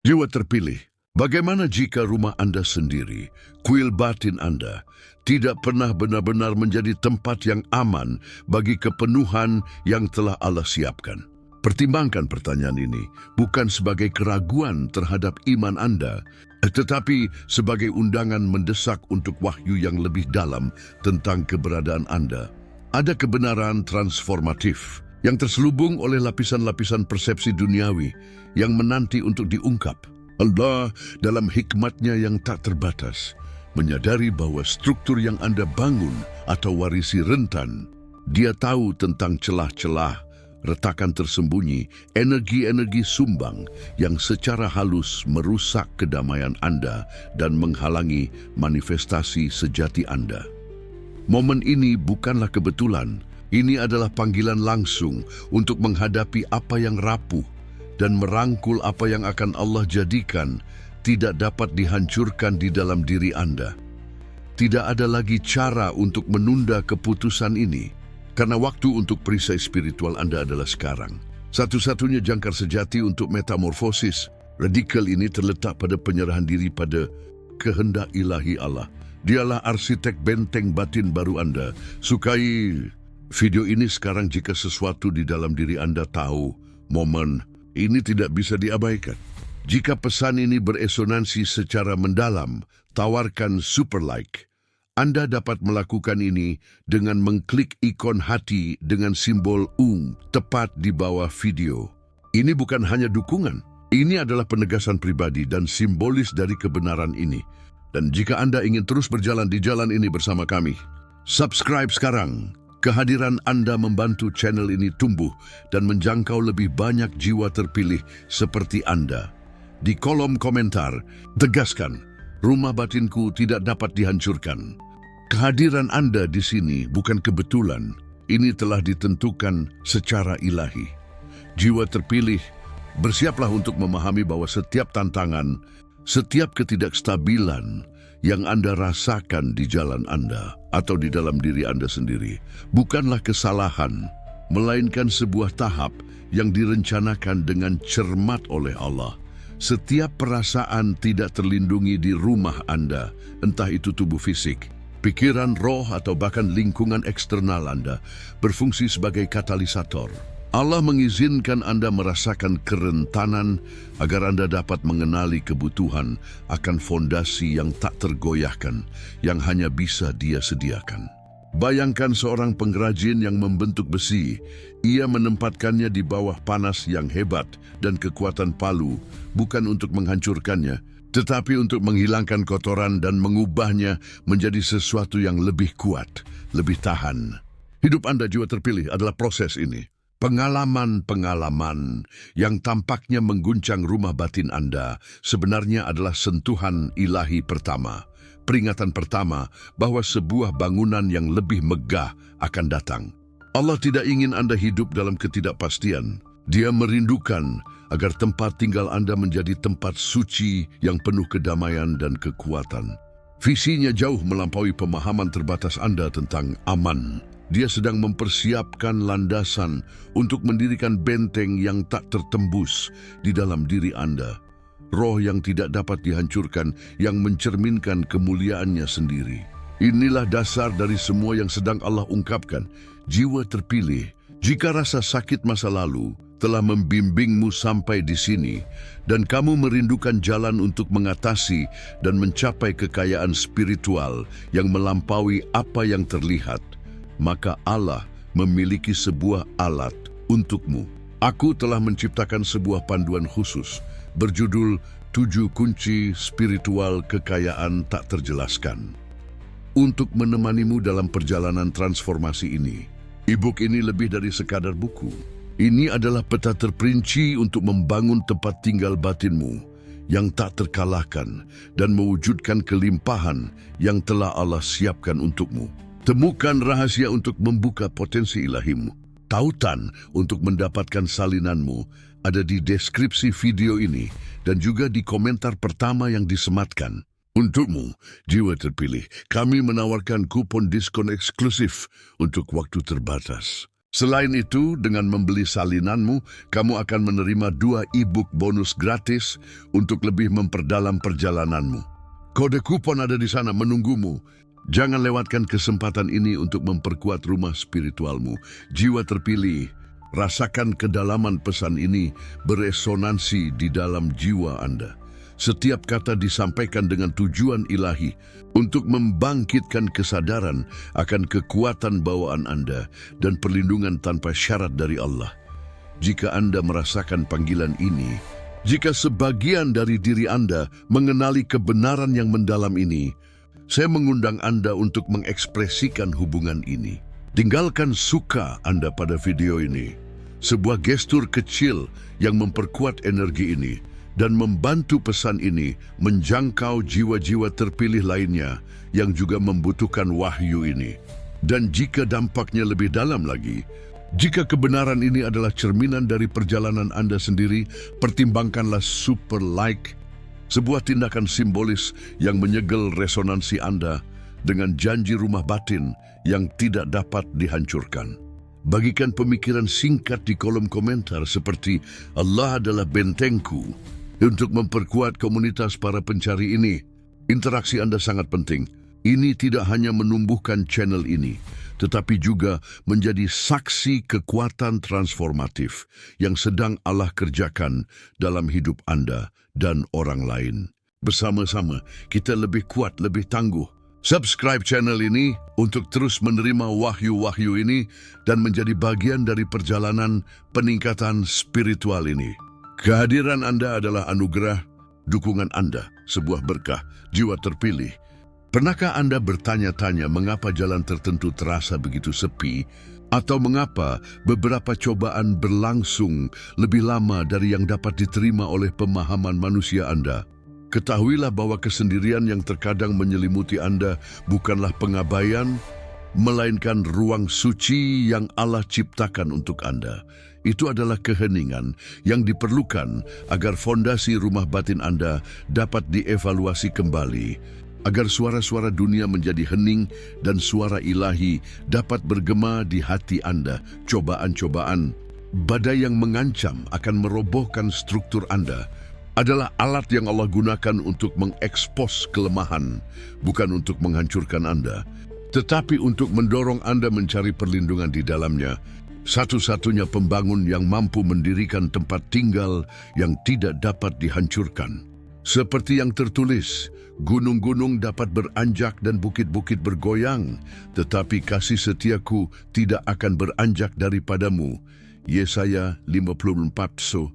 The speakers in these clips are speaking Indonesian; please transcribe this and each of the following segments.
Jiwa terpilih, bagaimana jika rumah Anda sendiri, kuil batin Anda, tidak pernah benar-benar menjadi tempat yang aman bagi kepenuhan yang telah Allah siapkan? Pertimbangkan pertanyaan ini bukan sebagai keraguan terhadap iman Anda, tetapi sebagai undangan mendesak untuk wahyu yang lebih dalam tentang keberadaan Anda. Ada kebenaran transformatif yang terselubung oleh lapisan-lapisan persepsi duniawi yang menanti untuk diungkap. Allah dalam hikmatnya yang tak terbatas menyadari bahwa struktur yang Anda bangun atau warisi rentan. Dia tahu tentang celah-celah, retakan tersembunyi, energi-energi sumbang yang secara halus merusak kedamaian Anda dan menghalangi manifestasi sejati Anda. Momen ini bukanlah kebetulan. Ini adalah panggilan langsung untuk menghadapi apa yang rapuh dan merangkul apa yang akan Allah jadikan tidak dapat dihancurkan di dalam diri Anda. Tidak ada lagi cara untuk menunda keputusan ini, karena waktu untuk perisai spiritual Anda adalah sekarang. Satu-satunya jangkar sejati untuk metamorfosis radikal ini terletak pada penyerahan diri pada kehendak ilahi Allah. Dialah arsitek benteng batin baru Anda. Sukai video ini sekarang jika sesuatu di dalam diri Anda tahu, momen ini tidak bisa diabaikan. Jika pesan ini beresonansi secara mendalam, tawarkan super like. Anda dapat melakukan ini dengan mengklik ikon hati dengan simbol tepat di bawah video. Ini bukan hanya dukungan, ini adalah penegasan pribadi dan simbolis dari kebenaran ini. Dan jika Anda ingin terus berjalan di jalan ini bersama kami, subscribe sekarang. Kehadiran Anda membantu channel ini tumbuh dan menjangkau lebih banyak jiwa terpilih seperti Anda. Di kolom komentar, tegaskan, rumah batinku tidak dapat dihancurkan. Kehadiran Anda di sini bukan kebetulan, ini telah ditentukan secara ilahi. Jiwa terpilih, bersiaplah untuk memahami bahwa setiap tantangan, setiap ketidakstabilan yang Anda rasakan di jalan Anda atau di dalam diri Anda sendiri bukanlah kesalahan, melainkan sebuah tahap yang direncanakan dengan cermat oleh Allah. Setiap perasaan tidak terlindungi di rumah Anda, entah itu tubuh fisik, pikiran, roh, atau bahkan lingkungan eksternal Anda, berfungsi sebagai katalisator. Allah mengizinkan Anda merasakan kerentanan agar Anda dapat mengenali kebutuhan akan fondasi yang tak tergoyahkan, yang hanya bisa Dia sediakan. Bayangkan seorang pengrajin yang membentuk besi. Ia menempatkannya di bawah panas yang hebat dan kekuatan palu, bukan untuk menghancurkannya, tetapi untuk menghilangkan kotoran dan mengubahnya menjadi sesuatu yang lebih kuat, lebih tahan. Hidup Anda jiwa terpilih adalah proses ini. Pengalaman-pengalaman yang tampaknya mengguncang rumah batin Anda sebenarnya adalah sentuhan ilahi pertama. Peringatan pertama bahwa sebuah bangunan yang lebih megah akan datang. Allah tidak ingin Anda hidup dalam ketidakpastian. Dia merindukan agar tempat tinggal Anda menjadi tempat suci yang penuh kedamaian dan kekuatan. Visinya jauh melampaui pemahaman terbatas Anda tentang aman. Dia sedang mempersiapkan landasan untuk mendirikan benteng yang tak tertembus di dalam diri Anda. Roh yang tidak dapat dihancurkan, yang mencerminkan kemuliaannya sendiri. Inilah dasar dari semua yang sedang Allah ungkapkan. Jiwa terpilih, jika rasa sakit masa lalu telah membimbingmu sampai di sini, dan kamu merindukan jalan untuk mengatasi dan mencapai kekayaan spiritual yang melampaui apa yang terlihat, maka Allah memiliki sebuah alat untukmu. Aku telah menciptakan sebuah panduan khusus berjudul 7 Kunci Spiritual Kekayaan Tak Terjelaskan. Untuk menemanimu dalam perjalanan transformasi ini, e-book ini lebih dari sekadar buku. Ini adalah peta terperinci untuk membangun tempat tinggal batinmu yang tak terkalahkan dan mewujudkan kelimpahan yang telah Allah siapkan untukmu. Temukan rahasia untuk membuka potensi ilahimu. Tautan untuk mendapatkan salinanmu ada di deskripsi video ini dan juga di komentar pertama yang disematkan. Untukmu, jiwa terpilih, kami menawarkan kupon diskon eksklusif untuk waktu terbatas. Selain itu, dengan membeli salinanmu, kamu akan menerima 2 e-book bonus gratis untuk lebih memperdalam perjalananmu. Kode kupon ada di sana menunggumu. Jangan lewatkan kesempatan ini untuk memperkuat rumah spiritualmu. Jiwa terpilih, rasakan kedalaman pesan ini beresonansi di dalam jiwa Anda. Setiap kata disampaikan dengan tujuan ilahi untuk membangkitkan kesadaran akan kekuatan bawaan Anda dan perlindungan tanpa syarat dari Allah. Jika Anda merasakan panggilan ini, jika sebagian dari diri Anda mengenali kebenaran yang mendalam ini, saya mengundang Anda untuk mengekspresikan hubungan ini. Tinggalkan suka Anda pada video ini, sebuah gestur kecil yang memperkuat energi ini dan membantu pesan ini menjangkau jiwa-jiwa terpilih lainnya yang juga membutuhkan wahyu ini. Dan jika dampaknya lebih dalam lagi, jika kebenaran ini adalah cerminan dari perjalanan Anda sendiri, pertimbangkanlah super like, sebuah tindakan simbolis yang menyegel resonansi Anda dengan janji rumah batin yang tidak dapat dihancurkan. Bagikan pemikiran singkat di kolom komentar seperti Allah adalah bentengku untuk memperkuat komunitas para pencari ini. Interaksi Anda sangat penting. Ini tidak hanya menumbuhkan channel ini, tetapi juga menjadi saksi kekuatan transformatif yang sedang Allah kerjakan dalam hidup Anda dan orang lain. Bersama-sama, kita lebih kuat, lebih tangguh. Subscribe channel ini untuk terus menerima wahyu-wahyu ini dan menjadi bagian dari perjalanan peningkatan spiritual ini. Kehadiran Anda adalah anugerah, dukungan Anda sebuah berkah, jiwa terpilih. Pernahkah Anda bertanya-tanya mengapa jalan tertentu terasa begitu sepi, atau mengapa beberapa cobaan berlangsung lebih lama dari yang dapat diterima oleh pemahaman manusia Anda? Ketahuilah bahwa kesendirian yang terkadang menyelimuti Anda bukanlah pengabaian, melainkan ruang suci yang Allah ciptakan untuk Anda. Itu adalah keheningan yang diperlukan agar fondasi rumah batin Anda dapat dievaluasi kembali, agar suara-suara dunia menjadi hening dan suara ilahi dapat bergema di hati Anda. Cobaan-cobaan, badai yang mengancam akan merobohkan struktur Anda, adalah alat yang Allah gunakan untuk mengekspos kelemahan, bukan untuk menghancurkan Anda, tetapi untuk mendorong Anda mencari perlindungan di dalamnya. Satu-satunya pembangun yang mampu mendirikan tempat tinggal yang tidak dapat dihancurkan. Seperti yang tertulis, gunung-gunung dapat beranjak dan bukit-bukit bergoyang, tetapi kasih setiaku tidak akan beranjak daripadamu. Yesaya 54:10.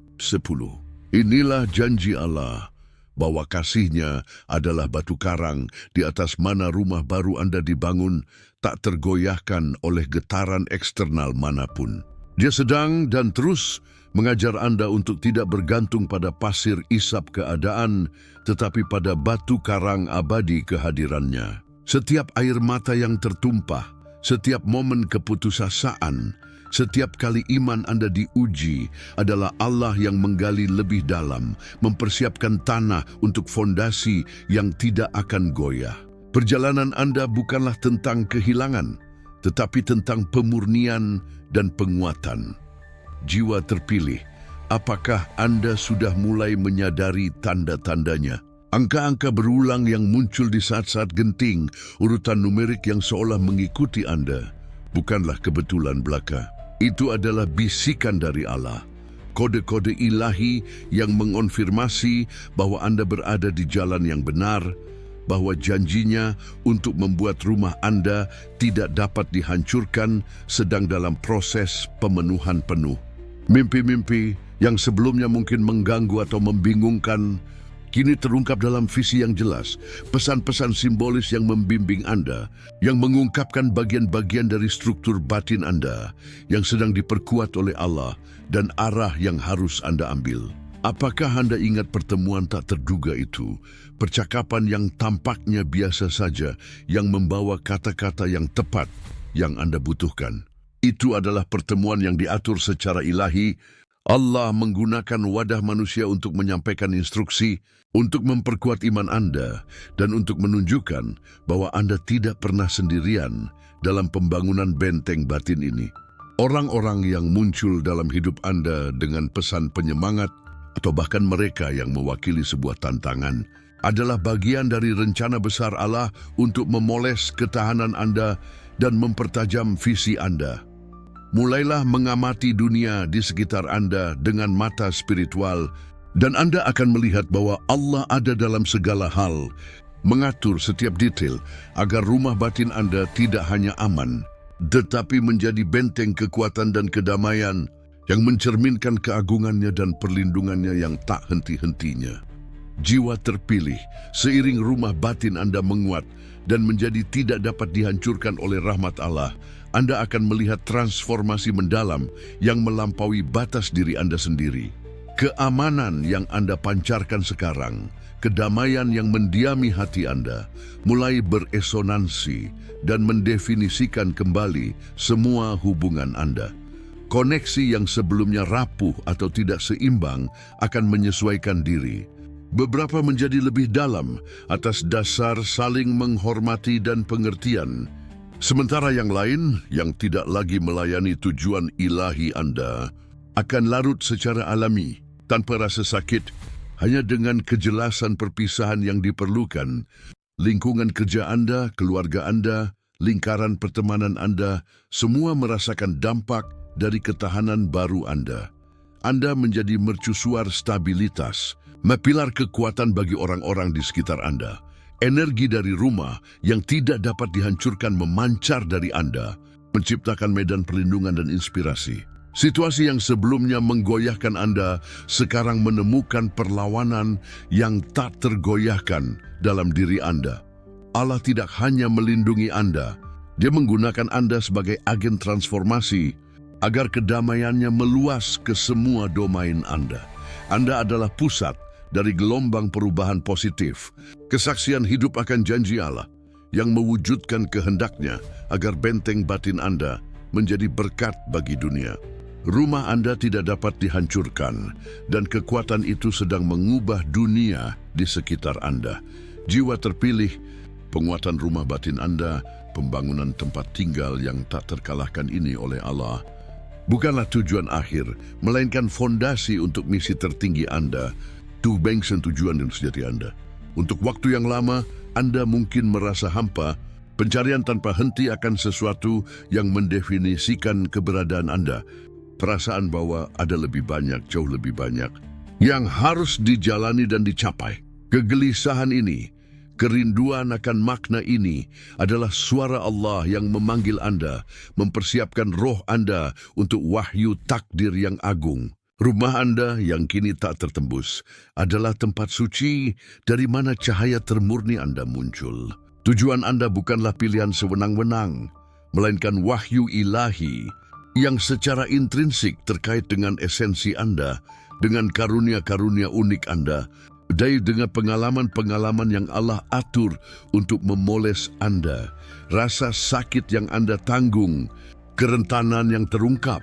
Inilah janji Allah, bahwa kasih-Nya adalah batu karang di atas mana rumah baru Anda dibangun, tak tergoyahkan oleh getaran eksternal manapun. Dia sedang dan terus mengajar Anda untuk tidak bergantung pada pasir isap keadaan, tetapi pada batu karang abadi kehadirannya. Setiap air mata yang tertumpah, setiap momen keputusasaan, setiap kali iman Anda diuji adalah Allah yang menggali lebih dalam, mempersiapkan tanah untuk fondasi yang tidak akan goyah. Perjalanan Anda bukanlah tentang kehilangan, tetapi tentang pemurnian dan penguatan. Jiwa terpilih, apakah Anda sudah mulai menyadari tanda-tandanya? Angka-angka berulang yang muncul di saat-saat genting, urutan numerik yang seolah mengikuti Anda, bukanlah kebetulan belaka. Itu adalah bisikan dari Allah, kode-kode ilahi yang mengonfirmasi bahwa Anda berada di jalan yang benar, bahwa janjinya untuk membuat rumah Anda tidak dapat dihancurkan sedang dalam proses pemenuhan penuh. Mimpi-mimpi yang sebelumnya mungkin mengganggu atau membingungkan, kini terungkap dalam visi yang jelas, pesan-pesan simbolis yang membimbing Anda, yang mengungkapkan bagian-bagian dari struktur batin Anda, yang sedang diperkuat oleh Allah, dan arah yang harus Anda ambil. Apakah Anda ingat pertemuan tak terduga itu? Percakapan yang tampaknya biasa saja, yang membawa kata-kata yang tepat yang Anda butuhkan. Itu adalah pertemuan yang diatur secara ilahi. Allah menggunakan wadah manusia untuk menyampaikan instruksi, untuk memperkuat iman Anda, dan untuk menunjukkan bahwa Anda tidak pernah sendirian dalam pembangunan benteng batin ini. Orang-orang yang muncul dalam hidup Anda dengan pesan penyemangat atau bahkan mereka yang mewakili sebuah tantangan adalah bagian dari rencana besar Allah untuk memoles ketahanan Anda dan mempertajam visi Anda. Mulailah mengamati dunia di sekitar Anda dengan mata spiritual dan Anda akan melihat bahwa Allah ada dalam segala hal, mengatur setiap detail agar rumah batin Anda tidak hanya aman, tetapi menjadi benteng kekuatan dan kedamaian yang mencerminkan keagungannya dan perlindungannya yang tak henti-hentinya. Jiwa terpilih, seiring rumah batin Anda menguat dan menjadi tidak dapat dihancurkan oleh rahmat Allah, Anda akan melihat transformasi mendalam yang melampaui batas diri Anda sendiri. Keamanan yang Anda pancarkan sekarang, kedamaian yang mendiami hati Anda, mulai beresonansi dan mendefinisikan kembali semua hubungan Anda. Koneksi yang sebelumnya rapuh atau tidak seimbang akan menyesuaikan diri. Beberapa menjadi lebih dalam atas dasar saling menghormati dan pengertian. Sementara yang lain yang tidak lagi melayani tujuan ilahi Anda akan larut secara alami, tanpa rasa sakit, hanya dengan kejelasan perpisahan yang diperlukan. Lingkungan kerja Anda, keluarga Anda, lingkaran pertemanan Anda, semua merasakan dampak dari ketahanan baru Anda. Anda menjadi mercusuar stabilitas, pilar kekuatan bagi orang-orang di sekitar Anda. Energi dari rumah yang tidak dapat dihancurkan memancar dari Anda, menciptakan medan perlindungan dan inspirasi. Situasi yang sebelumnya menggoyahkan Anda sekarang menemukan perlawanan yang tak tergoyahkan dalam diri Anda. Allah tidak hanya melindungi Anda, Dia menggunakan Anda sebagai agen transformasi agar kedamaiannya meluas ke semua domain Anda. Anda adalah pusat dari gelombang perubahan positif, kesaksian hidup akan janji Allah yang mewujudkan kehendaknya agar benteng batin Anda menjadi berkat bagi dunia. Rumah Anda tidak dapat dihancurkan dan kekuatan itu sedang mengubah dunia di sekitar Anda. Jiwa terpilih, penguatan rumah batin Anda, pembangunan tempat tinggal yang tak terkalahkan ini oleh Allah, bukanlah tujuan akhir, melainkan fondasi untuk misi tertinggi Anda, to banks dan tujuan dan sejati Anda. Untuk waktu yang lama, Anda mungkin merasa hampa, pencarian tanpa henti akan sesuatu yang mendefinisikan keberadaan Anda. Perasaan bahwa ada lebih banyak, jauh lebih banyak, yang harus dijalani dan dicapai. Kegelisahan ini, kerinduan akan makna ini adalah suara Allah yang memanggil Anda, mempersiapkan roh Anda untuk wahyu takdir yang agung. Rumah Anda yang kini tak tertembus adalah tempat suci dari mana cahaya termurni Anda muncul. Tujuan Anda bukanlah pilihan sewenang-wenang, melainkan wahyu ilahi yang secara intrinsik terkait dengan esensi Anda, dengan karunia-karunia unik Anda, dengan pengalaman-pengalaman yang Allah atur untuk memoles Anda, rasa sakit yang Anda tanggung, kerentanan yang terungkap,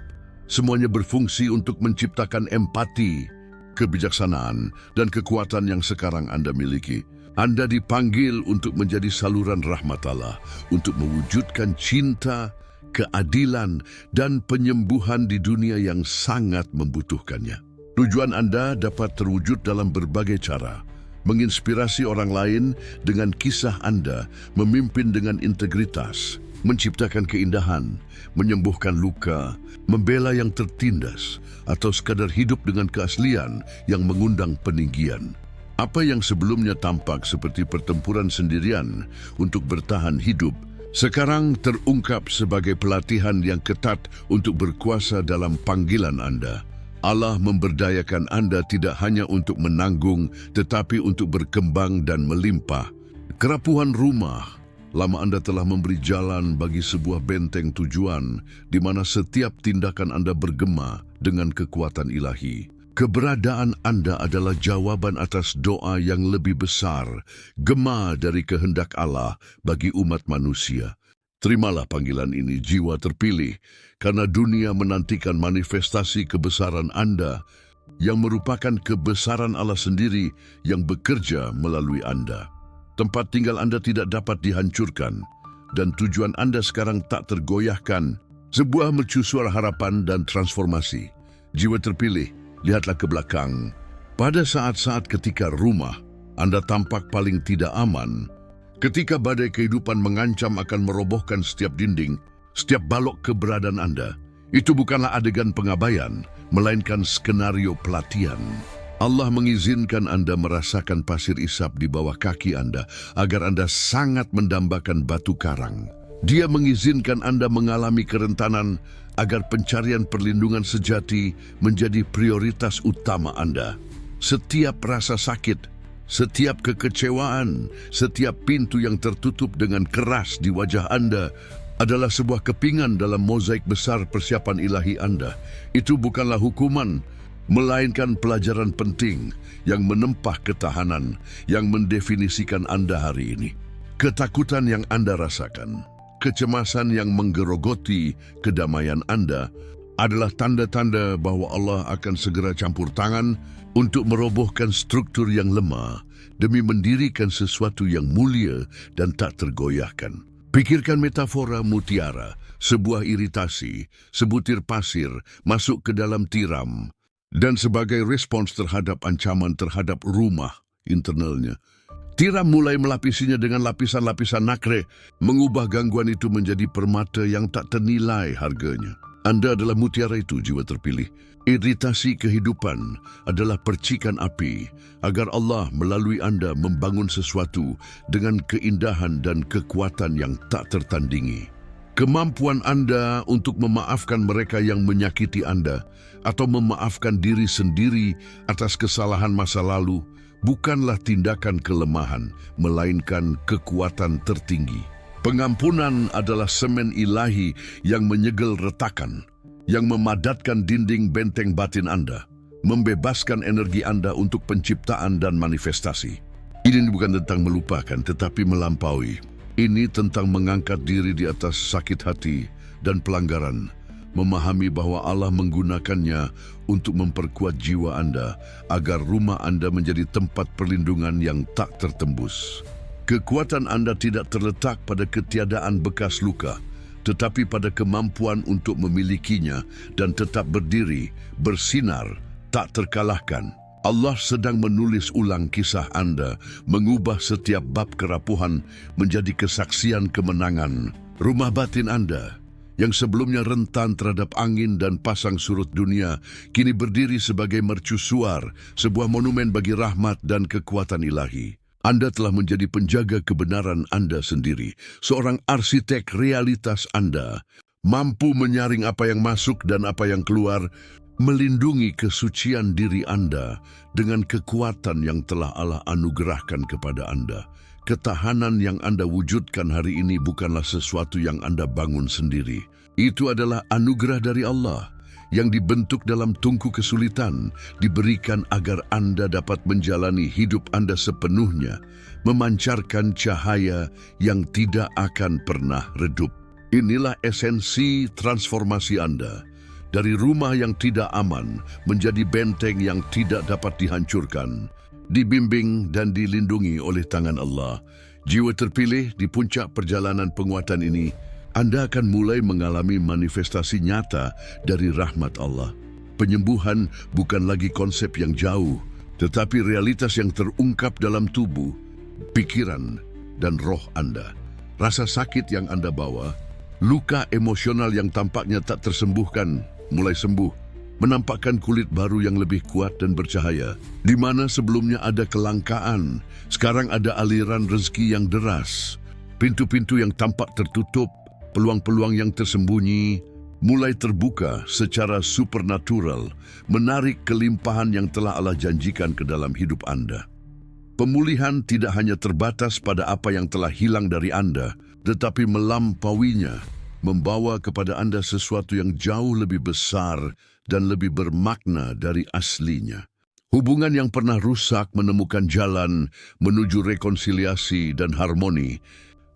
semuanya berfungsi untuk menciptakan empati, kebijaksanaan, dan kekuatan yang sekarang Anda miliki. Anda dipanggil untuk menjadi saluran rahmat Allah, untuk mewujudkan cinta, keadilan, dan penyembuhan di dunia yang sangat membutuhkannya. Tujuan Anda dapat terwujud dalam berbagai cara, menginspirasi orang lain dengan kisah Anda, memimpin dengan integritas, menciptakan keindahan, menyembuhkan luka, membela yang tertindas, atau sekadar hidup dengan keaslian yang mengundang peninggian. Apa yang sebelumnya tampak seperti pertempuran sendirian untuk bertahan hidup, sekarang terungkap sebagai pelatihan yang ketat untuk berkuasa dalam panggilan Anda. Allah memberdayakan Anda tidak hanya untuk menanggung, tetapi untuk berkembang dan melimpah. Kerapuhan rumah, lama Anda telah memberi jalan bagi sebuah benteng tujuan, di mana setiap tindakan Anda bergema dengan kekuatan ilahi. Keberadaan Anda adalah jawaban atas doa yang lebih besar, gema dari kehendak Allah bagi umat manusia. Terimalah panggilan ini, jiwa terpilih, karena dunia menantikan manifestasi kebesaran Anda, yang merupakan kebesaran Allah sendiri yang bekerja melalui Anda. Tempat tinggal Anda tidak dapat dihancurkan, dan tujuan Anda sekarang tak tergoyahkan Sebuah mercusuar harapan dan transformasi. Jiwa terpilih, lihatlah ke belakang. Pada saat-saat ketika rumah Anda tampak paling tidak aman, ketika badai kehidupan mengancam akan merobohkan setiap dinding, setiap balok keberadaan Anda, itu bukanlah adegan pengabaian, melainkan skenario pelatihan. Allah mengizinkan Anda merasakan pasir isap di bawah kaki Anda agar Anda sangat mendambakan batu karang. Dia mengizinkan Anda mengalami kerentanan agar pencarian perlindungan sejati menjadi prioritas utama Anda. Setiap rasa sakit, setiap kekecewaan, setiap pintu yang tertutup dengan keras di wajah Anda adalah sebuah kepingan dalam mozaik besar persiapan ilahi Anda. Itu bukanlah hukuman, melainkan pelajaran penting yang menempah ketahanan yang mendefinisikan Anda hari ini. Ketakutan yang Anda rasakan, kecemasan yang menggerogoti kedamaian Anda adalah tanda-tanda bahwa Allah akan segera campur tangan untuk merobohkan struktur yang lemah demi mendirikan sesuatu yang mulia dan tak tergoyahkan. Pikirkan metafora mutiara, sebuah iritasi, sebutir pasir masuk ke dalam tiram, dan sebagai respons terhadap ancaman terhadap rumah internalnya. Tiram mulai melapisinya dengan lapisan-lapisan nakre, mengubah gangguan itu menjadi permata yang tak ternilai harganya. Anda adalah mutiara itu, jiwa terpilih. Iritasi kehidupan adalah percikan api agar Allah melalui Anda membangun sesuatu dengan keindahan dan kekuatan yang tak tertandingi. Kemampuan Anda untuk memaafkan mereka yang menyakiti Anda atau memaafkan diri sendiri atas kesalahan masa lalu bukanlah tindakan kelemahan, melainkan kekuatan tertinggi. Pengampunan adalah semen ilahi yang menyegel retakan, yang memadatkan dinding benteng batin Anda, membebaskan energi Anda untuk penciptaan dan manifestasi. Ini bukan tentang melupakan, tetapi melampaui. Ini tentang mengangkat diri di atas sakit hati dan pelanggaran, memahami bahwa Allah menggunakannya untuk memperkuat jiwa Anda agar rumah Anda menjadi tempat perlindungan yang tak tertembus. Kekuatan Anda tidak terletak pada ketiadaan bekas luka, tetapi pada kemampuan untuk memilikinya dan tetap berdiri, bersinar, tak terkalahkan. Allah sedang menulis ulang kisah Anda, mengubah setiap bab kerapuhan menjadi kesaksian kemenangan. Rumah batin Anda, yang sebelumnya rentan terhadap angin dan pasang surut dunia, kini berdiri sebagai mercusuar, sebuah monumen bagi rahmat dan kekuatan ilahi. Anda telah menjadi penjaga kebenaran Anda sendiri, seorang arsitek realitas Anda, mampu menyaring apa yang masuk dan apa yang keluar, melindungi kesucian diri Anda dengan kekuatan yang telah Allah anugerahkan kepada Anda. Ketahanan yang Anda wujudkan hari ini bukanlah sesuatu yang Anda bangun sendiri. Itu adalah anugerah dari Allah yang dibentuk dalam tungku kesulitan, diberikan agar Anda dapat menjalani hidup Anda sepenuhnya, memancarkan cahaya yang tidak akan pernah redup. Inilah esensi transformasi Anda. Dari rumah yang tidak aman menjadi benteng yang tidak dapat dihancurkan, dibimbing dan dilindungi oleh tangan Allah. Jiwa terpilih di puncak perjalanan penguatan ini, Anda akan mulai mengalami manifestasi nyata dari rahmat Allah. Penyembuhan bukan lagi konsep yang jauh, tetapi realitas yang terungkap dalam tubuh, pikiran, dan roh Anda. Rasa sakit yang Anda bawa, luka emosional yang tampaknya tak tersembuhkan, mulai sembuh, menampakkan kulit baru yang lebih kuat dan bercahaya. Di mana sebelumnya ada kelangkaan, sekarang ada aliran rezeki yang deras. Pintu-pintu yang tampak tertutup, peluang-peluang yang tersembunyi, mulai terbuka secara supernatural, menarik kelimpahan yang telah Allah janjikan ke dalam hidup Anda. Pemulihan tidak hanya terbatas pada apa yang telah hilang dari Anda, tetapi melampauinya, membawa kepada Anda sesuatu yang jauh lebih besar dan lebih bermakna dari aslinya. Hubungan yang pernah rusak menemukan jalan menuju rekonsiliasi dan harmoni,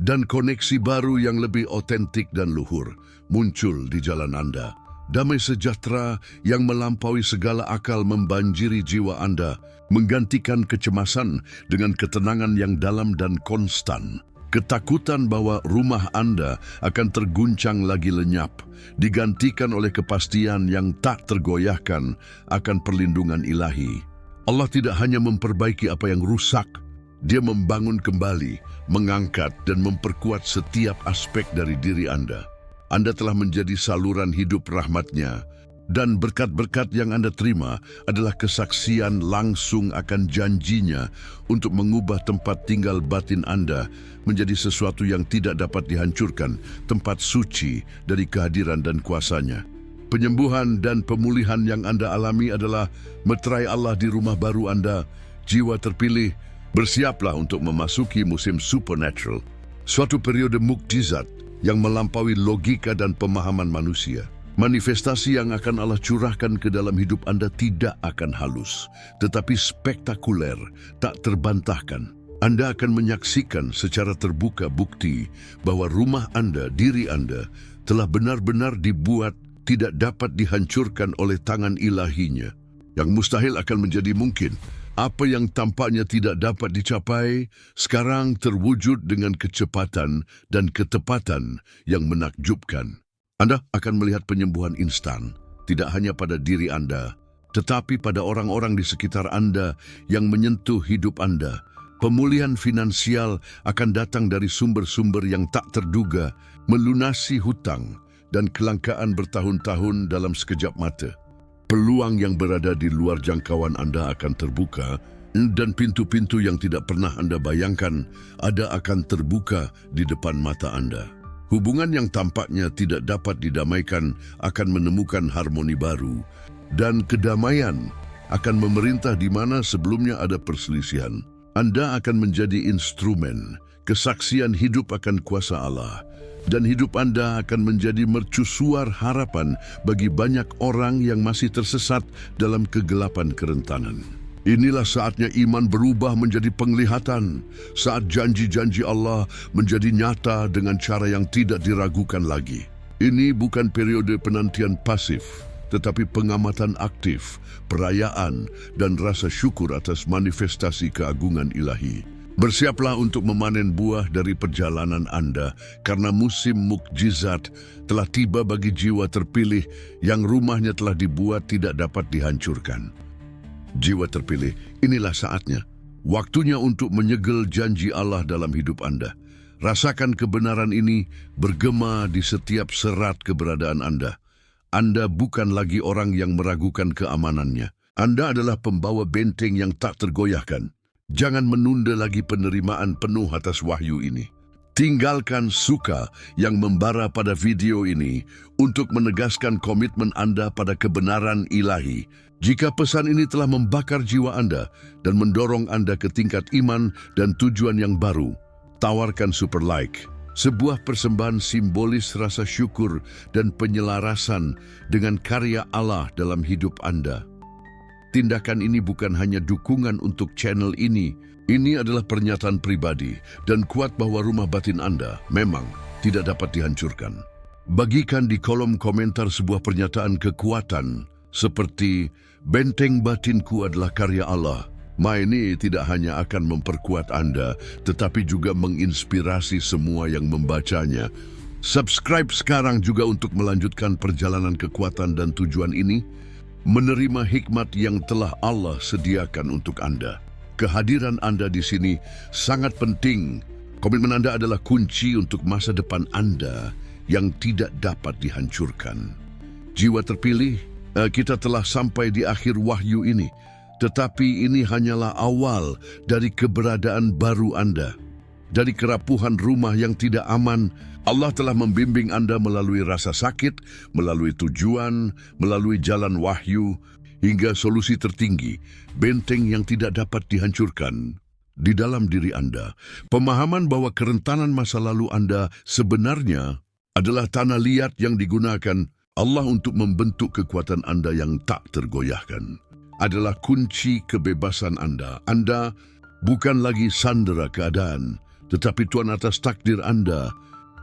dan koneksi baru yang lebih otentik dan luhur muncul di jalan Anda. Damai sejahtera yang melampaui segala akal membanjiri jiwa Anda, menggantikan kecemasan dengan ketenangan yang dalam dan konstan. Ketakutan bahwa rumah Anda akan terguncang lagi lenyap, digantikan oleh kepastian yang tak tergoyahkan akan perlindungan ilahi. Allah tidak hanya memperbaiki apa yang rusak, Dia membangun kembali, mengangkat dan memperkuat setiap aspek dari diri Anda. Anda telah menjadi saluran hidup rahmat-Nya, dan berkat-berkat yang Anda terima adalah kesaksian langsung akan janjinya untuk mengubah tempat tinggal batin Anda menjadi sesuatu yang tidak dapat dihancurkan, tempat suci dari kehadiran dan kuasa-Nya. Penyembuhan dan pemulihan yang Anda alami adalah meterai Allah di rumah baru Anda. Jiwa terpilih, bersiaplah untuk memasuki musim supernatural, suatu periode mukjizat yang melampaui logika dan pemahaman manusia. Manifestasi yang akan Allah curahkan ke dalam hidup Anda tidak akan halus, tetapi spektakuler, tak terbantahkan. Anda akan menyaksikan secara terbuka bukti bahwa rumah Anda, diri Anda, telah benar-benar dibuat tidak dapat dihancurkan oleh tangan ilahinya. Yang mustahil akan menjadi mungkin. Apa yang tampaknya tidak dapat dicapai, sekarang terwujud dengan kecepatan dan ketepatan yang menakjubkan. Anda akan melihat penyembuhan instan, tidak hanya pada diri Anda, tetapi pada orang-orang di sekitar Anda yang menyentuh hidup Anda. Pemulihan finansial akan datang dari sumber-sumber yang tak terduga, melunasi hutang dan kelangkaan bertahun-tahun dalam sekejap mata. Peluang yang berada di luar jangkauan Anda akan terbuka, dan pintu-pintu yang tidak pernah Anda bayangkan akan terbuka di depan mata Anda. Hubungan yang tampaknya tidak dapat didamaikan akan menemukan harmoni baru, dan kedamaian akan memerintah di mana sebelumnya ada perselisihan. Anda akan menjadi instrumen, kesaksian hidup akan kuasa Allah, dan hidup Anda akan menjadi mercusuar harapan bagi banyak orang yang masih tersesat dalam kegelapan kerentanan. Inilah saatnya iman berubah menjadi penglihatan, saat janji-janji Allah menjadi nyata dengan cara yang tidak diragukan lagi. Ini bukan periode penantian pasif, tetapi pengamatan aktif, perayaan, dan rasa syukur atas manifestasi keagungan ilahi. Bersiaplah untuk memanen buah dari perjalanan Anda, karena musim mukjizat telah tiba bagi jiwa terpilih yang rumahnya telah dibuat tidak dapat dihancurkan. Jiwa terpilih, inilah saatnya. Waktunya untuk menyegel janji Allah dalam hidup Anda. Rasakan kebenaran ini bergema di setiap serat keberadaan Anda. Anda bukan lagi orang yang meragukan keamanannya. Anda adalah pembawa benteng yang tak tergoyahkan. Jangan menunda lagi penerimaan penuh atas wahyu ini. Tinggalkan suka yang membara pada video ini untuk menegaskan komitmen Anda pada kebenaran ilahi. Jika pesan ini telah membakar jiwa Anda dan mendorong Anda ke tingkat iman dan tujuan yang baru, tawarkan super like, sebuah persembahan simbolis rasa syukur dan penyelarasan dengan karya Allah dalam hidup Anda. Tindakan ini bukan hanya dukungan untuk channel ini adalah pernyataan pribadi dan kuat bahwa rumah batin Anda memang tidak dapat dihancurkan. Bagikan di kolom komentar sebuah pernyataan kekuatan seperti, "Benteng batinku adalah karya Allah." Ini tidak hanya akan memperkuat Anda, tetapi juga menginspirasi semua yang membacanya. Subscribe sekarang juga untuk melanjutkan perjalanan kekuatan dan tujuan ini, menerima hikmat yang telah Allah sediakan untuk Anda. Kehadiran Anda di sini sangat penting. Komitmen Anda adalah kunci untuk masa depan Anda yang tidak dapat dihancurkan. Jiwa terpilih, kita telah sampai di akhir wahyu ini, tetapi ini hanyalah awal dari keberadaan baru Anda. Dari kerapuhan rumah yang tidak aman, Allah telah membimbing Anda melalui rasa sakit, melalui tujuan, melalui jalan wahyu, hingga solusi tertinggi, benteng yang tidak dapat dihancurkan. Di dalam diri Anda, pemahaman bahwa kerentanan masa lalu Anda sebenarnya adalah tanah liat yang digunakan Allah untuk membentuk kekuatan Anda yang tak tergoyahkan. Adalah kunci kebebasan Anda. Anda bukan lagi sandera keadaan, tetapi tuan atas takdir Anda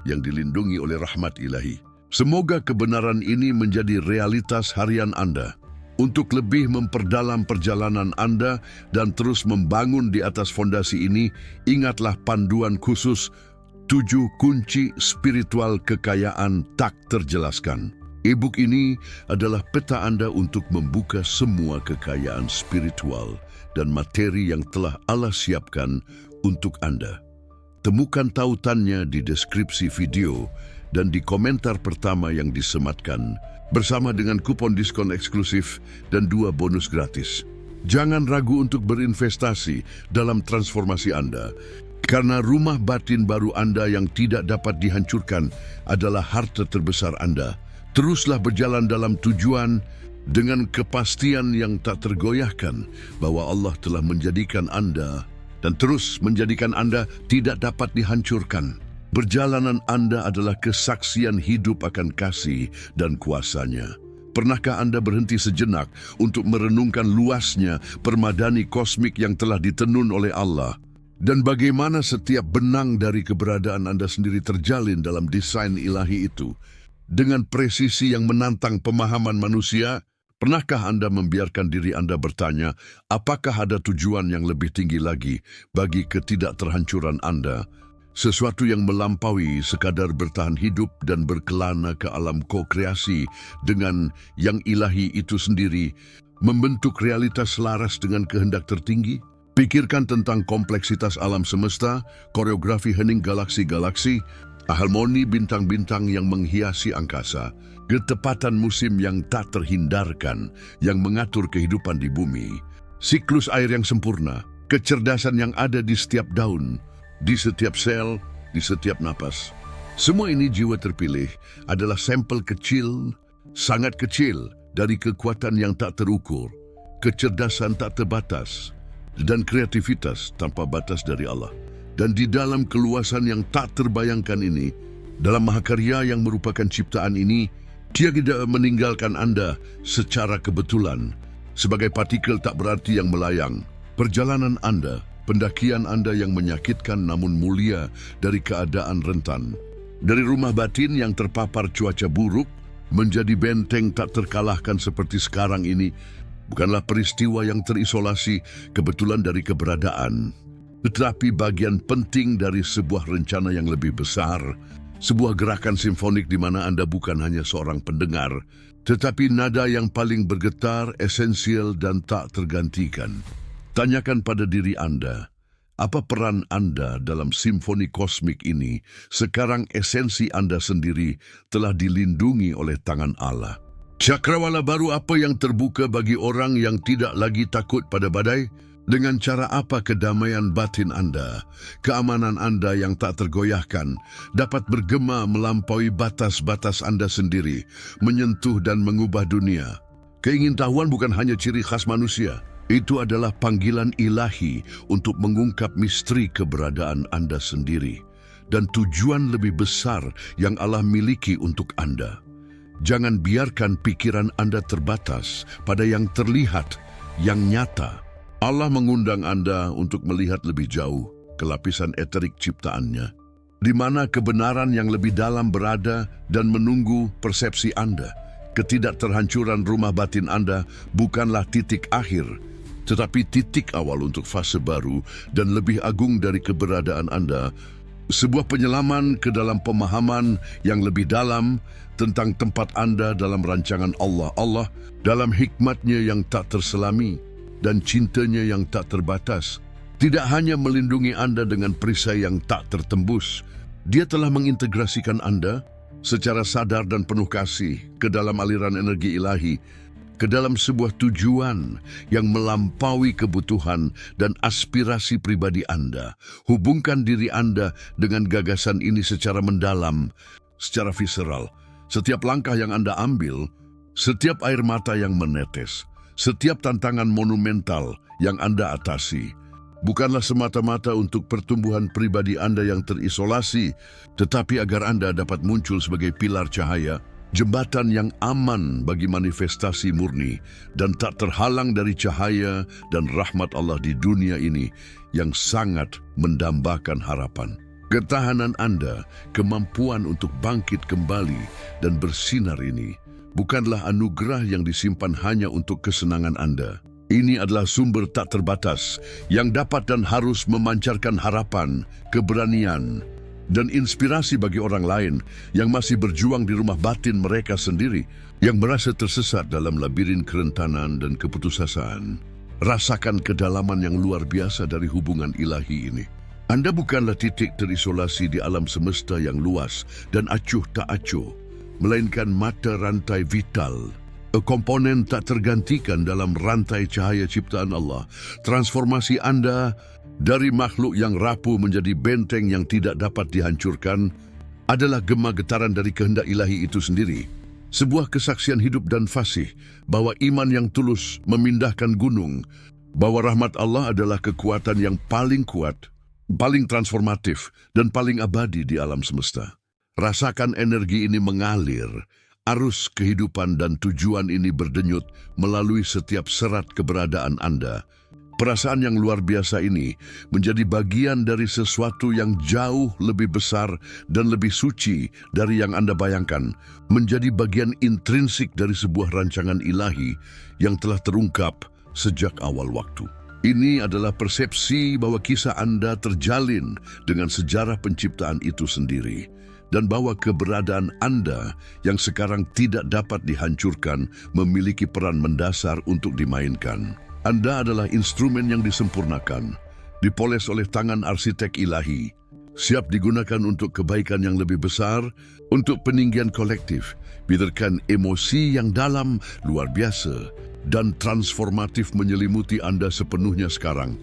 yang dilindungi oleh rahmat ilahi. Semoga kebenaran ini menjadi realitas harian Anda. Untuk lebih memperdalam perjalanan Anda dan terus membangun di atas fondasi ini, ingatlah panduan khusus, 7 kunci spiritual kekayaan tak terjelaskan. E-book ini adalah peta Anda untuk membuka semua kekayaan spiritual dan materi yang telah Allah siapkan untuk Anda. Temukan tautannya di deskripsi video dan di komentar pertama yang disematkan, bersama dengan kupon diskon eksklusif dan 2 bonus gratis. Jangan ragu untuk berinvestasi dalam transformasi Anda, karena rumah batin baru Anda yang tidak dapat dihancurkan adalah harta terbesar Anda. Teruslah berjalan dalam tujuan dengan kepastian yang tak tergoyahkan bahwa Allah telah menjadikan Anda dan terus menjadikan Anda tidak dapat dihancurkan. Perjalanan Anda adalah kesaksian hidup akan kasih dan kuasa-Nya. Pernahkah Anda berhenti sejenak untuk merenungkan luasnya permadani kosmik yang telah ditenun oleh Allah? Dan bagaimana setiap benang dari keberadaan Anda sendiri terjalin dalam desain ilahi itu? Dengan presisi yang menantang pemahaman manusia, pernahkah Anda membiarkan diri Anda bertanya, apakah ada tujuan yang lebih tinggi lagi bagi ketidakterhancuran Anda? Sesuatu yang melampaui sekadar bertahan hidup dan berkelana ke alam ko-kreasi dengan yang ilahi itu sendiri, membentuk realitas selaras dengan kehendak tertinggi? Pikirkan tentang kompleksitas alam semesta, koreografi hening galaksi-galaksi, harmoni bintang-bintang yang menghiasi angkasa, ketepatan musim yang tak terhindarkan yang mengatur kehidupan di bumi, siklus air yang sempurna, kecerdasan yang ada di setiap daun, di setiap sel, di setiap napas. Semua ini jiwa terpilih adalah sampel kecil, sangat kecil dari kekuatan yang tak terukur, kecerdasan tak terbatas, dan kreativitas tanpa batas dari Allah. Dan di dalam keluasan yang tak terbayangkan ini, dalam mahakarya yang merupakan ciptaan ini, Dia tidak meninggalkan Anda secara kebetulan. Sebagai partikel tak berarti yang melayang, perjalanan Anda, pendakian Anda yang menyakitkan namun mulia dari keadaan rentan. Dari rumah batin yang terpapar cuaca buruk, menjadi benteng tak terkalahkan seperti sekarang ini, bukanlah peristiwa yang terisolasi kebetulan dari keberadaan, tetapi bagian penting dari sebuah rencana yang lebih besar, sebuah gerakan simfonik di mana Anda bukan hanya seorang pendengar, tetapi nada yang paling bergetar, esensial dan tak tergantikan. Tanyakan pada diri Anda, apa peran Anda dalam simfoni kosmik ini? Sekarang esensi Anda sendiri telah dilindungi oleh tangan Allah. Cakrawala baru apa yang terbuka bagi orang yang tidak lagi takut pada badai? Dengan cara apa kedamaian batin Anda, keamanan Anda yang tak tergoyahkan, dapat bergema melampaui batas-batas Anda sendiri, menyentuh dan mengubah dunia? Keingintahuan bukan hanya ciri khas manusia. Itu adalah panggilan ilahi untuk mengungkap misteri keberadaan Anda sendiri dan tujuan lebih besar yang Allah miliki untuk Anda. Jangan biarkan pikiran Anda terbatas pada yang terlihat, yang nyata. Allah mengundang Anda untuk melihat lebih jauh ke lapisan eterik ciptaannya, di mana kebenaran yang lebih dalam berada dan menunggu persepsi Anda. Ketidakterhancuran rumah batin Anda bukanlah titik akhir, tetapi titik awal untuk fase baru dan lebih agung dari keberadaan Anda. Sebuah penyelaman ke dalam pemahaman yang lebih dalam tentang tempat Anda dalam rancangan Allah. Allah dalam hikmatnya yang tak terselami dan cintanya yang tak terbatas, tidak hanya melindungi Anda dengan perisai yang tak tertembus, Dia telah mengintegrasikan Anda secara sadar dan penuh kasih ke dalam aliran energi ilahi, ke dalam sebuah tujuan yang melampaui kebutuhan dan aspirasi pribadi Anda. Hubungkan diri Anda dengan gagasan ini secara mendalam, secara visceral. Setiap langkah yang Anda ambil, setiap air mata yang menetes, setiap tantangan monumental yang Anda atasi, bukanlah semata-mata untuk pertumbuhan pribadi Anda yang terisolasi, tetapi agar Anda dapat muncul sebagai pilar cahaya, jembatan yang aman bagi manifestasi murni dan tak terhalang dari cahaya dan rahmat Allah di dunia ini yang sangat mendambakan harapan. Ketahanan Anda, kemampuan untuk bangkit kembali dan bersinar ini, bukanlah anugerah yang disimpan hanya untuk kesenangan Anda. Ini adalah sumber tak terbatas yang dapat dan harus memancarkan harapan, keberanian, dan inspirasi bagi orang lain yang masih berjuang di rumah batin mereka sendiri, yang merasa tersesat dalam labirin kerentanan dan keputusasaan. Rasakan kedalaman yang luar biasa dari hubungan ilahi ini. Anda bukanlah titik terisolasi di alam semesta yang luas dan acuh tak acuh, melainkan mata rantai vital, komponen tak tergantikan dalam rantai cahaya ciptaan Allah. Transformasi Anda dari makhluk yang rapuh menjadi benteng yang tidak dapat dihancurkan adalah gema getaran dari kehendak ilahi itu sendiri. Sebuah kesaksian hidup dan fasih bahwa iman yang tulus memindahkan gunung, bahwa rahmat Allah adalah kekuatan yang paling kuat, paling transformatif, dan paling abadi di alam semesta. Rasakan energi ini mengalir, arus kehidupan dan tujuan ini berdenyut melalui setiap serat keberadaan Anda. Perasaan yang luar biasa ini menjadi bagian dari sesuatu yang jauh lebih besar dan lebih suci dari yang Anda bayangkan, menjadi bagian intrinsik dari sebuah rancangan ilahi yang telah terungkap sejak awal waktu. Ini adalah persepsi bahwa kisah Anda terjalin dengan sejarah penciptaan itu sendiri, dan bahwa keberadaan Anda yang sekarang tidak dapat dihancurkan memiliki peran mendasar untuk dimainkan. Anda adalah instrumen yang disempurnakan, dipoles oleh tangan arsitek ilahi, siap digunakan untuk kebaikan yang lebih besar, untuk peninggian kolektif. Biarkan emosi yang dalam, luar biasa, dan transformatif menyelimuti Anda sepenuhnya sekarang.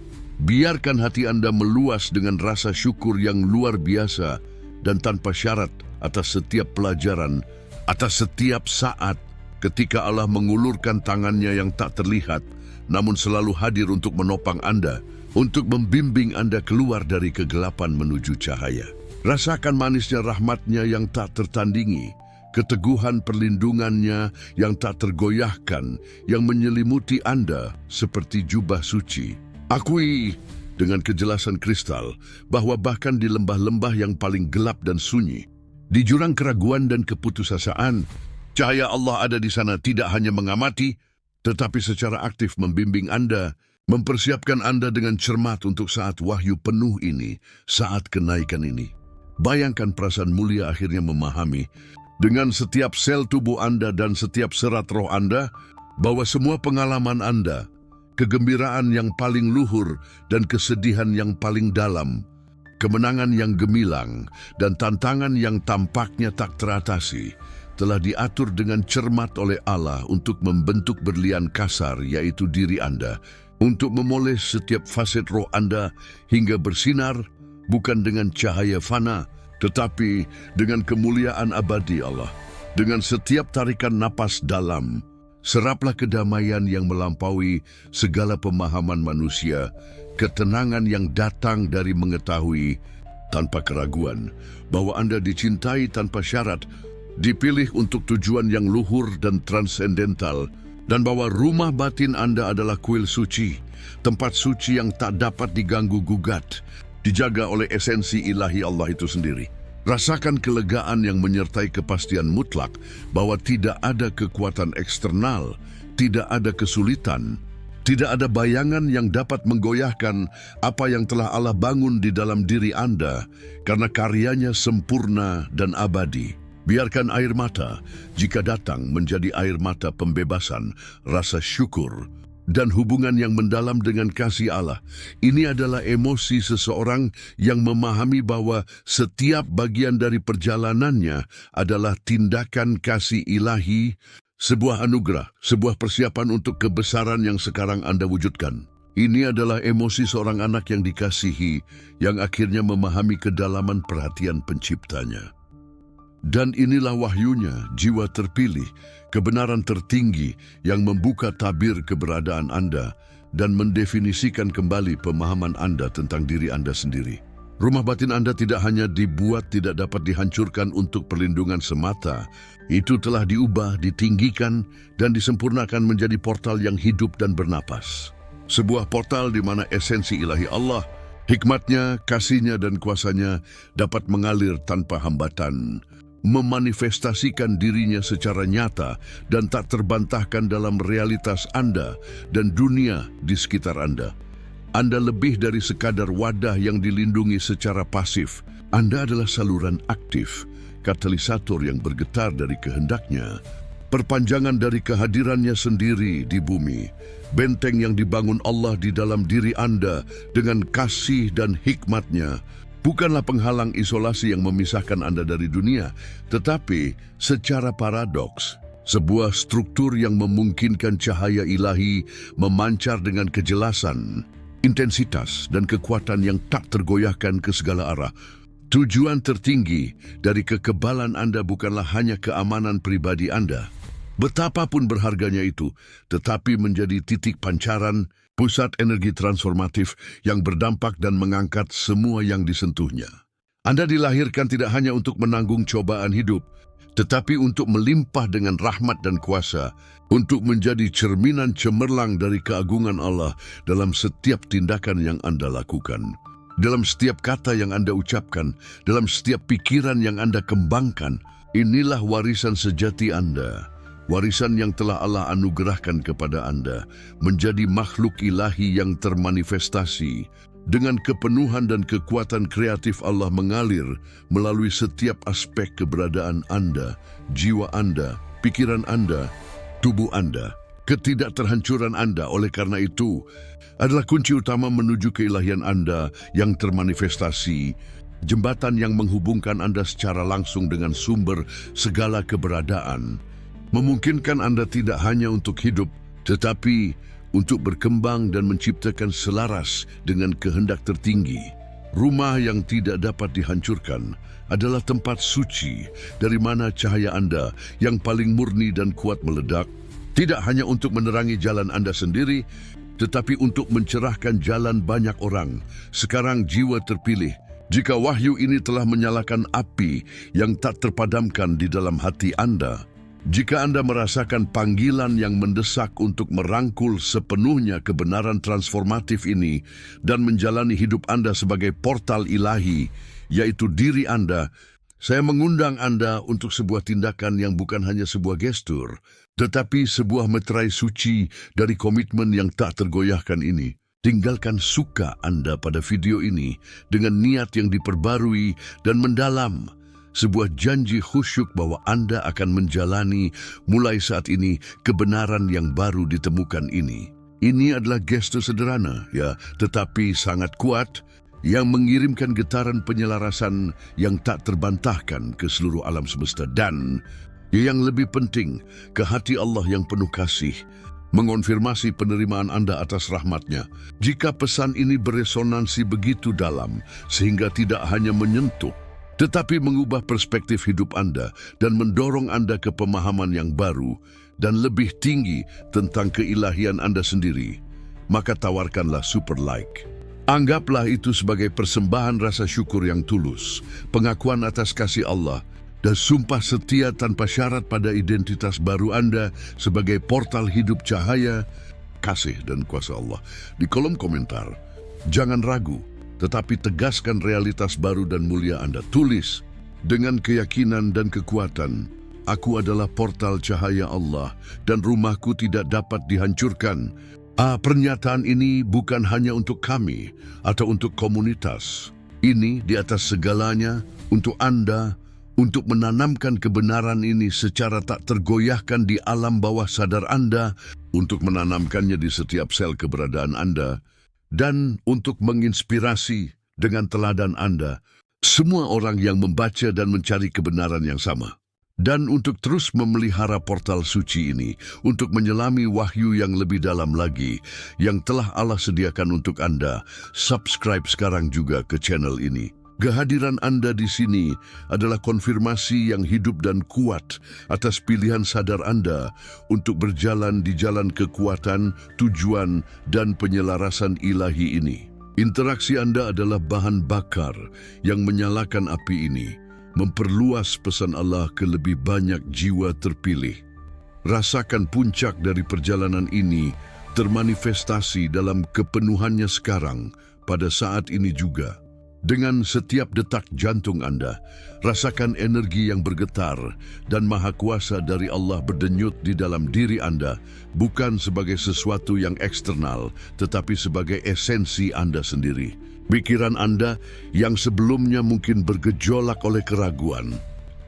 Biarkan hati Anda meluas dengan rasa syukur yang luar biasa dan tanpa syarat atas setiap pelajaran, atas setiap saat ketika Allah mengulurkan tangannya yang tak terlihat, namun selalu hadir untuk menopang Anda, untuk membimbing Anda keluar dari kegelapan menuju cahaya. Rasakan manisnya rahmatnya yang tak tertandingi, keteguhan perlindungannya yang tak tergoyahkan, yang menyelimuti Anda seperti jubah suci. Akui dengan kejelasan kristal bahwa bahkan di lembah-lembah yang paling gelap dan sunyi, di jurang keraguan dan keputusasaan, cahaya Allah ada di sana, tidak hanya mengamati, tetapi secara aktif membimbing Anda, mempersiapkan Anda dengan cermat untuk saat wahyu penuh ini, saat kenaikan ini. Bayangkan perasaan mulia akhirnya memahami, dengan setiap sel tubuh Anda dan setiap serat roh Anda, bahwa semua pengalaman Anda, kegembiraan yang paling luhur dan kesedihan yang paling dalam, kemenangan yang gemilang dan tantangan yang tampaknya tak teratasi, telah diatur dengan cermat oleh Allah untuk membentuk berlian kasar, yaitu diri Anda, untuk memoles setiap faset roh Anda hingga bersinar, bukan dengan cahaya fana, tetapi dengan kemuliaan abadi Allah. Dengan setiap tarikan napas dalam, seraplah kedamaian yang melampaui segala pemahaman manusia, ketenangan yang datang dari mengetahui tanpa keraguan bahwa Anda dicintai tanpa syarat, dipilih untuk tujuan yang luhur dan transendental, dan bahwa rumah batin Anda adalah kuil suci, tempat suci yang tak dapat diganggu-gugat, dijaga oleh esensi ilahi Allah itu sendiri. Rasakan kelegaan yang menyertai kepastian mutlak bahwa tidak ada kekuatan eksternal, tidak ada kesulitan, tidak ada bayangan yang dapat menggoyahkan apa yang telah Allah bangun di dalam diri Anda, karena karyanya sempurna dan abadi. Biarkan air mata, jika datang, menjadi air mata pembebasan, rasa syukur, dan hubungan yang mendalam dengan kasih Allah. Ini adalah emosi seseorang yang memahami bahwa setiap bagian dari perjalanannya adalah tindakan kasih ilahi, sebuah anugerah, sebuah persiapan untuk kebesaran yang sekarang Anda wujudkan. Ini adalah emosi seorang anak yang dikasihi, yang akhirnya memahami kedalaman perhatian penciptanya. Dan inilah wahyunya, jiwa terpilih, kebenaran tertinggi yang membuka tabir keberadaan Anda dan mendefinisikan kembali pemahaman Anda tentang diri Anda sendiri. Rumah batin Anda tidak hanya dibuat tidak dapat dihancurkan untuk perlindungan semata, itu telah diubah, ditinggikan, dan disempurnakan menjadi portal yang hidup dan bernapas. Sebuah portal di mana esensi ilahi Allah, hikmatnya, kasihnya, dan kuasanya dapat mengalir tanpa hambatan, memanifestasikan dirinya secara nyata dan tak terbantahkan dalam realitas Anda dan dunia di sekitar Anda. Anda lebih dari sekadar wadah yang dilindungi secara pasif. Anda adalah saluran aktif, katalisator yang bergetar dari kehendaknya, perpanjangan dari kehadirannya sendiri di bumi, benteng yang dibangun Allah di dalam diri Anda dengan kasih dan hikmatnya, bukanlah penghalang isolasi yang memisahkan Anda dari dunia, tetapi secara paradoks, sebuah struktur yang memungkinkan cahaya ilahi memancar dengan kejelasan, intensitas, dan kekuatan yang tak tergoyahkan ke segala arah. Tujuan tertinggi dari kekebalan Anda bukanlah hanya keamanan pribadi Anda, betapapun berharganya itu, tetapi menjadi titik pancaran, pusat energi transformatif yang berdampak dan mengangkat semua yang disentuhnya. Anda dilahirkan tidak hanya untuk menanggung cobaan hidup, tetapi untuk melimpah dengan rahmat dan kuasa, untuk menjadi cerminan cemerlang dari keagungan Allah dalam setiap tindakan yang Anda lakukan, dalam setiap kata yang Anda ucapkan, dalam setiap pikiran yang Anda kembangkan. Inilah warisan sejati Anda, warisan yang telah Allah anugerahkan kepada Anda, menjadi makhluk ilahi yang termanifestasi. Dengan kepenuhan dan kekuatan kreatif Allah mengalir melalui setiap aspek keberadaan Anda, jiwa Anda, pikiran Anda, tubuh Anda, ketidakterhancuran Anda. Oleh karena itu, adalah kunci utama menuju keilahian Anda yang termanifestasi, jembatan yang menghubungkan Anda secara langsung dengan sumber segala keberadaan, memungkinkan Anda tidak hanya untuk hidup, tetapi untuk berkembang dan menciptakan selaras dengan kehendak tertinggi. Rumah yang tidak dapat dihancurkan adalah tempat suci dari mana cahaya Anda yang paling murni dan kuat meledak, tidak hanya untuk menerangi jalan Anda sendiri, tetapi untuk mencerahkan jalan banyak orang. Sekarang jiwa terpilih, jika wahyu ini telah menyalakan api yang tak terpadamkan di dalam hati Anda, jika Anda merasakan panggilan yang mendesak untuk merangkul sepenuhnya kebenaran transformatif ini dan menjalani hidup Anda sebagai portal ilahi, yaitu diri Anda, saya mengundang Anda untuk sebuah tindakan yang bukan hanya sebuah gestur, tetapi sebuah meterai suci dari komitmen yang tak tergoyahkan ini. Tinggalkan suka Anda pada video ini dengan niat yang diperbarui dan mendalam. Sebuah janji khusyuk bahwa Anda akan menjalani mulai saat ini kebenaran yang baru ditemukan ini. Ini adalah gestur sederhana, ya, tetapi sangat kuat, yang mengirimkan getaran penyelarasan yang tak terbantahkan ke seluruh alam semesta dan, yang lebih penting, ke hati Allah yang penuh kasih, mengonfirmasi penerimaan Anda atas rahmatnya. Jika pesan ini beresonansi begitu dalam, sehingga tidak hanya menyentuh, tetapi mengubah perspektif hidup Anda dan mendorong Anda ke pemahaman yang baru dan lebih tinggi tentang keilahian Anda sendiri, maka tawarkanlah super like. Anggaplah itu sebagai persembahan rasa syukur yang tulus, pengakuan atas kasih Allah, dan sumpah setia tanpa syarat pada identitas baru Anda sebagai portal hidup cahaya, kasih, dan kuasa Allah. Di kolom komentar, jangan ragu, tetapi tegaskan realitas baru dan mulia Anda. Tulis dengan keyakinan dan kekuatan, aku adalah portal cahaya Allah dan rumahku tidak dapat dihancurkan. Pernyataan ini bukan hanya untuk kami atau untuk komunitas. Ini di atas segalanya untuk Anda, untuk menanamkan kebenaran ini secara tak tergoyahkan di alam bawah sadar Anda, untuk menanamkannya di setiap sel keberadaan Anda, dan untuk menginspirasi dengan teladan Anda semua orang yang membaca dan mencari kebenaran yang sama. Dan untuk terus memelihara portal suci ini, untuk menyelami wahyu yang lebih dalam lagi yang telah Allah sediakan untuk Anda, subscribe sekarang juga ke channel ini. Kehadiran Anda di sini adalah konfirmasi yang hidup dan kuat atas pilihan sadar Anda untuk berjalan di jalan kekuatan, tujuan, dan penyelarasan ilahi ini. Interaksi Anda adalah bahan bakar yang menyalakan api ini, memperluas pesan Allah ke lebih banyak jiwa terpilih. Rasakan puncak dari perjalanan ini termanifestasi dalam kepenuhannya sekarang, pada saat ini juga. Dengan setiap detak jantung Anda, rasakan energi yang bergetar dan maha kuasa dari Allah berdenyut di dalam diri Anda, bukan sebagai sesuatu yang eksternal, tetapi sebagai esensi Anda sendiri. Pikiran Anda yang sebelumnya mungkin bergejolak oleh keraguan,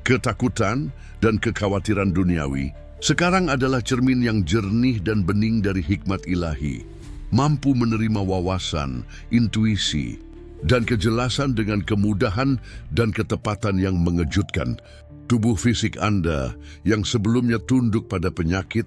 ketakutan, dan kekhawatiran duniawi, sekarang adalah cermin yang jernih dan bening dari hikmat ilahi, mampu menerima wawasan, intuisi, dan kejelasan dengan kemudahan dan ketepatan yang mengejutkan. Tubuh fisik Anda yang sebelumnya tunduk pada penyakit,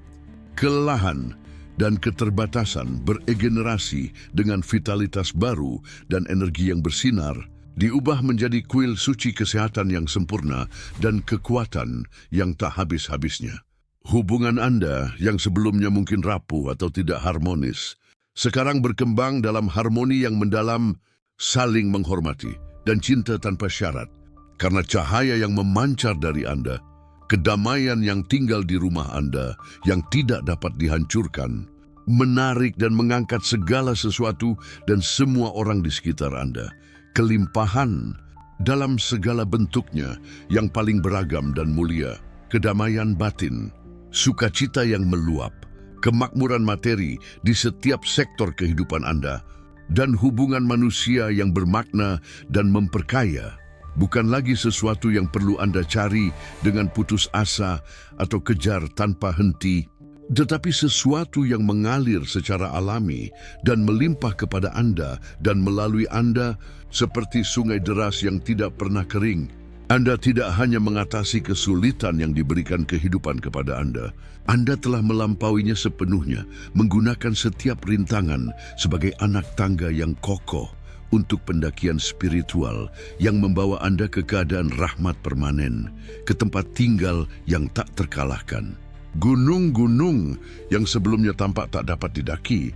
kelelahan, dan keterbatasan beregenerasi dengan vitalitas baru dan energi yang bersinar, diubah menjadi kuil suci kesehatan yang sempurna dan kekuatan yang tak habis-habisnya. Hubungan Anda yang sebelumnya mungkin rapuh atau tidak harmonis, sekarang berkembang dalam harmoni yang mendalam, saling menghormati, dan cinta tanpa syarat. Karena cahaya yang memancar dari Anda, kedamaian yang tinggal di rumah Anda yang tidak dapat dihancurkan, menarik dan mengangkat segala sesuatu dan semua orang di sekitar Anda. Kelimpahan dalam segala bentuknya yang paling beragam dan mulia, kedamaian batin, sukacita yang meluap, kemakmuran materi di setiap sektor kehidupan Anda, dan hubungan manusia yang bermakna dan memperkaya. Bukan lagi sesuatu yang perlu Anda cari dengan putus asa atau kejar tanpa henti, tetapi sesuatu yang mengalir secara alami dan melimpah kepada Anda dan melalui Anda seperti sungai deras yang tidak pernah kering. Anda tidak hanya mengatasi kesulitan yang diberikan kehidupan kepada Anda telah melampauinya sepenuhnya, menggunakan setiap rintangan sebagai anak tangga yang kokoh untuk pendakian spiritual yang membawa Anda ke keadaan rahmat permanen, ke tempat tinggal yang tak terkalahkan. Gunung-gunung yang sebelumnya tampak tak dapat didaki,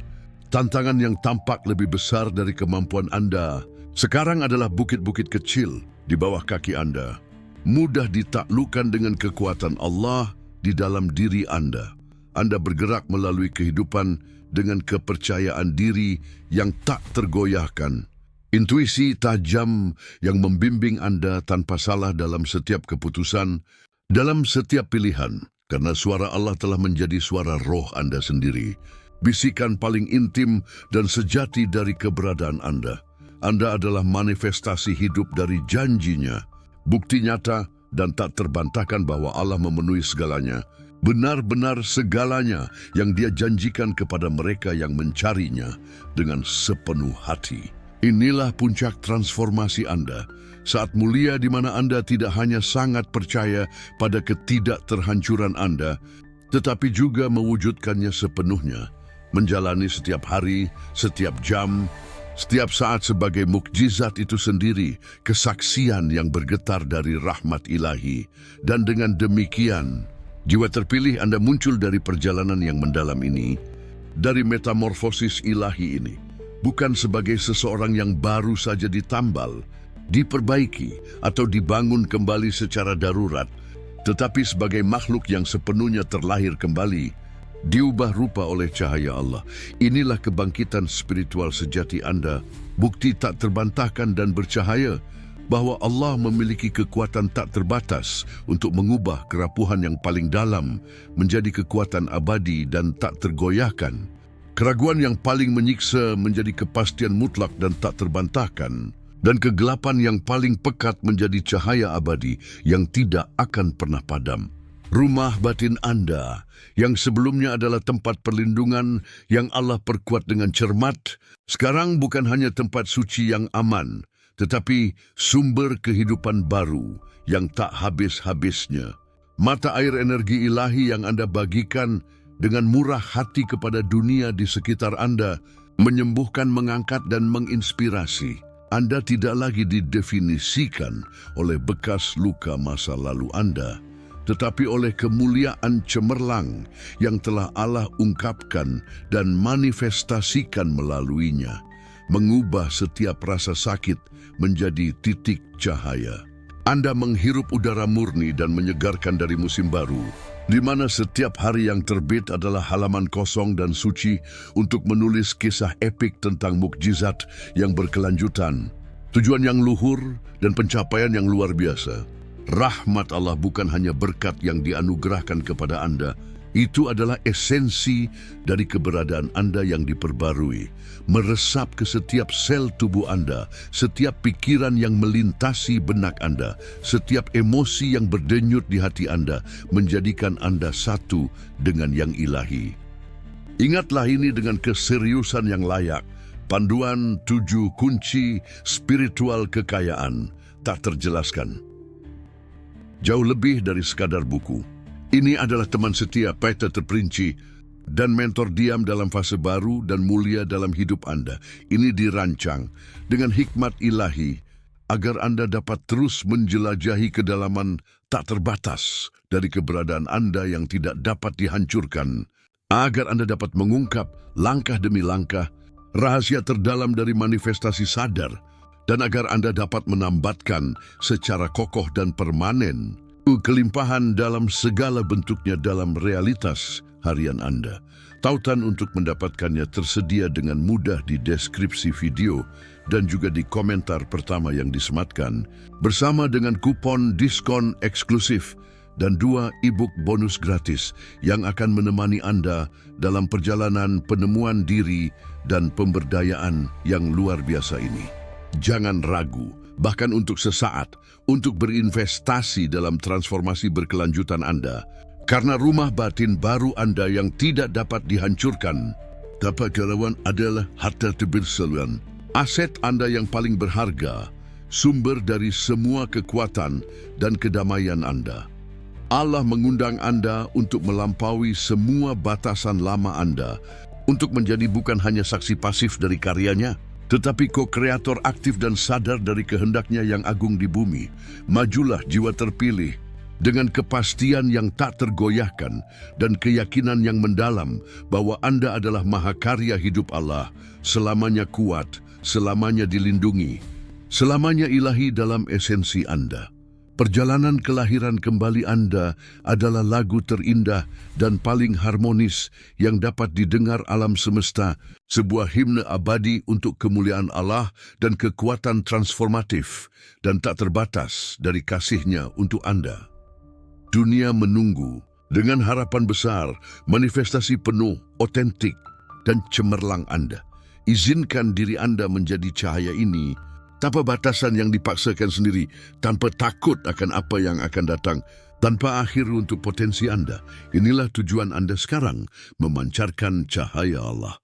tantangan yang tampak lebih besar dari kemampuan Anda, sekarang adalah bukit-bukit kecil di bawah kaki Anda, mudah ditaklukkan dengan kekuatan Allah di dalam diri Anda. Anda bergerak melalui kehidupan dengan kepercayaan diri yang tak tergoyahkan. Intuisi tajam yang membimbing Anda tanpa salah dalam setiap keputusan, dalam setiap pilihan, karena suara Allah telah menjadi suara roh Anda sendiri, bisikan paling intim dan sejati dari keberadaan Anda. Anda adalah manifestasi hidup dari janjinya, bukti nyata dan tak terbantahkan bahwa Allah memenuhi segalanya, benar-benar segalanya yang Dia janjikan kepada mereka yang mencarinya dengan sepenuh hati. Inilah puncak transformasi Anda, saat mulia di mana Anda tidak hanya sangat percaya pada ketidakterhancuran Anda, tetapi juga mewujudkannya sepenuhnya, menjalani setiap hari, setiap jam, setiap saat sebagai mukjizat itu sendiri, kesaksian yang bergetar dari rahmat ilahi. Dan dengan demikian, jiwa terpilih Anda muncul dari perjalanan yang mendalam ini, dari metamorfosis ilahi ini, bukan sebagai seseorang yang baru saja ditambal, diperbaiki, atau dibangun kembali secara darurat, tetapi sebagai makhluk yang sepenuhnya terlahir kembali, diubah rupa oleh cahaya Allah. Inilah kebangkitan spiritual sejati Anda, bukti tak terbantahkan dan bercahaya bahwa Allah memiliki kekuatan tak terbatas untuk mengubah kerapuhan yang paling dalam menjadi kekuatan abadi dan tak tergoyahkan. Keraguan yang paling menyiksa menjadi kepastian mutlak dan tak terbantahkan, dan kegelapan yang paling pekat menjadi cahaya abadi yang tidak akan pernah padam. Rumah batin Anda yang sebelumnya adalah tempat perlindungan yang Allah perkuat dengan cermat, sekarang bukan hanya tempat suci yang aman, tetapi sumber kehidupan baru yang tak habis-habisnya. Mata air energi ilahi yang Anda bagikan dengan murah hati kepada dunia di sekitar Anda, menyembuhkan, mengangkat, dan menginspirasi. Anda tidak lagi didefinisikan oleh bekas luka masa lalu Anda, tetapi oleh kemuliaan cemerlang yang telah Allah ungkapkan dan manifestasikan melaluinya, mengubah setiap rasa sakit menjadi titik cahaya. Anda menghirup udara murni dan menyegarkan dari musim baru, di mana setiap hari yang terbit adalah halaman kosong dan suci untuk menulis kisah epik tentang mukjizat yang berkelanjutan, tujuan yang luhur, dan pencapaian yang luar biasa. Rahmat Allah bukan hanya berkat yang dianugerahkan kepada Anda, Itu adalah esensi dari keberadaan Anda yang diperbarui, meresap ke setiap sel tubuh Anda, setiap pikiran yang melintasi benak Anda, setiap emosi yang berdenyut di hati Anda, menjadikan Anda satu dengan yang ilahi. Ingatlah ini dengan keseriusan yang layak. Panduan 7 kunci spiritual kekayaan tak terjelaskan. Jauh lebih dari sekadar buku. Ini adalah teman setia peta terperinci dan mentor diam dalam fase baru dan mulia dalam hidup Anda. Ini dirancang dengan hikmat ilahi agar Anda dapat terus menjelajahi kedalaman tak terbatas dari keberadaan Anda yang tidak dapat dihancurkan. Agar Anda dapat mengungkap langkah demi langkah rahasia terdalam dari manifestasi sadar dan agar Anda dapat menambatkan secara kokoh dan permanen kelimpahan dalam segala bentuknya dalam realitas harian Anda. Tautan untuk mendapatkannya tersedia dengan mudah di deskripsi video dan juga di komentar pertama yang disematkan, bersama dengan kupon diskon eksklusif dan 2 e-book bonus gratis yang akan menemani Anda dalam perjalanan penemuan diri dan pemberdayaan yang luar biasa ini. Jangan ragu, bahkan untuk sesaat, untuk berinvestasi dalam transformasi berkelanjutan Anda. Karena rumah batin baru Anda yang tidak dapat dihancurkan. Tapak kelawan adalah harta keberseluruhan. Aset Anda yang paling berharga, sumber dari semua kekuatan dan kedamaian Anda. Allah mengundang Anda untuk melampaui semua batasan lama Anda, untuk menjadi bukan hanya saksi pasif dari karyanya, tetapi ko-kreator aktif dan sadar dari kehendaknya yang agung di bumi. Majulah jiwa terpilih dengan kepastian yang tak tergoyahkan dan keyakinan yang mendalam bahwa Anda adalah mahakarya hidup Allah, selamanya kuat, selamanya dilindungi, selamanya ilahi dalam esensi Anda. Perjalanan kelahiran kembali Anda adalah lagu terindah dan paling harmonis yang dapat didengar alam semesta, sebuah himne abadi untuk kemuliaan Allah dan kekuatan transformatif dan tak terbatas dari kasih-Nya untuk Anda. Dunia menunggu dengan harapan besar, manifestasi penuh, otentik, dan cemerlang Anda. Izinkan diri Anda menjadi cahaya ini, tanpa batasan yang dipaksakan sendiri, tanpa takut akan apa yang akan datang, tanpa akhir untuk potensi Anda. Inilah tujuan Anda sekarang, memancarkan cahaya Allah.